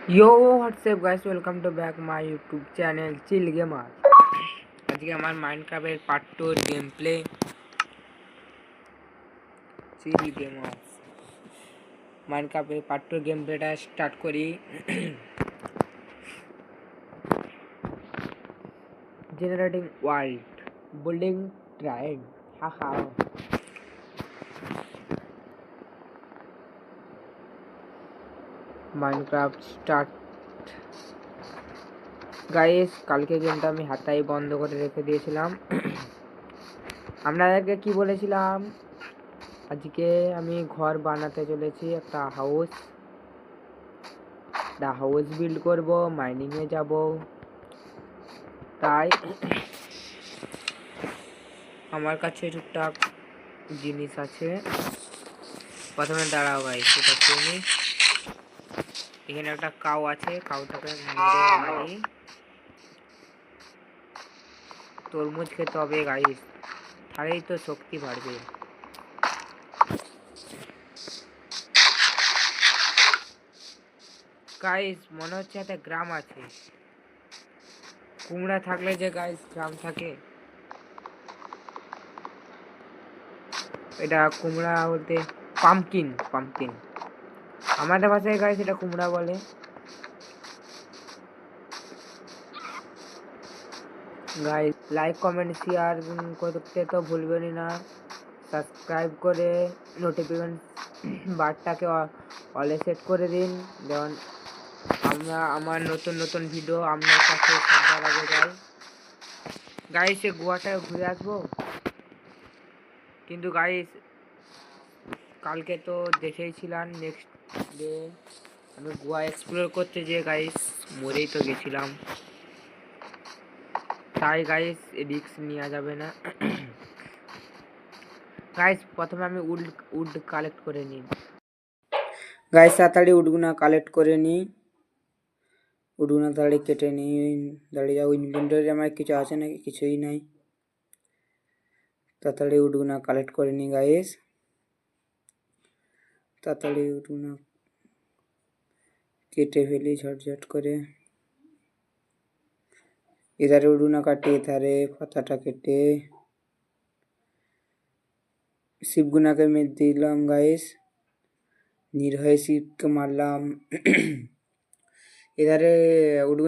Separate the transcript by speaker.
Speaker 1: Yo, what's up guys, welcome to back my YouTube channel Chill Gamer। আজকে আমার মাইনক্রাফটের part 2 এর game play chill gamer. মাইনক্রাফটের part 2 এর game প্লেটা start করি। জেনারেটিং ওয়ার্ল্ড বিল্ডিং ট্রাইড হাহা। Minecraft start guys. কালকে গেমটা আমি হাতাই বন্ধ করে রেখে দিয়েছিলাম। আপনাদেরকে কি বলেছিলাম, আজকে আমি ঘর বানাতে চলেছি, একটা হাউস বিল্ড করব, মাইনিংয়ে যাব। তাই আমার কাছে টুকটাক জিনিস আছে। প্রথমে দাঁড়াও গাইস, সেটা চিনি। এখানে একটা কাউ আছে, কাউটাকে মেরে মারি। তরমুজ খেতে হবে গাইস, তাহলেই তো শক্তি বাড়বে। গাইস মনে হচ্ছে একটা গ্রাম আছে। কুমড়া থাকলে যে গাইস গ্রাম থাকে, এটা কুমড়া বলতে পাম্পকিন আমাদের ভাষায় গাইস এটা কুমড়া বলে। গাইস লাইক কমেন্ট শেয়ার করতে তো ভুলবেন না। সাবস্ক্রাইব করে নোটিফিকেশন বারটাকে অলে সেট করে দিন, যেমন আমার নতুন ভিডিও আপনার কাছে সবার আগে যায়। গাইস এই গোয়াটায় ঘুরে আসবো, কিন্তু গাইস কালকে তো দেখেইছিলাম নেক্সট ডে আমি গোয়া এক্সপ্লোর করতে যেয়ে গাইস মরেই তো গেছিলাম। তাই গাইস রিস্ক নেওয়া যাবে না। গাইস প্রথমে আমি উড কালেক্ট করে নিই। গাইস তাড়াতাড়ি উডগুনা কালেক্ট করে নিই, উডগুনা তাড়াতাড়ি কেটে নিই। দাঁড়িয়ে যাও, ইনভেন্টরি আমার কিছু আছে নাকি? কিছুই নাই। তাড়াতাড়ি উডগুনা কালেক্ট করে নিই গাইস, তাড়াতাড়ি উডগুনা কেটে ফেলি ঝটঝট করে। এধারে উডগুনা কাটি, এধারে পাতাটা কেটে শিবগুনাকে মেরে দিলাম গাইস, নির্ভয়ে শিবকে মারলাম। এধারে উডগুনা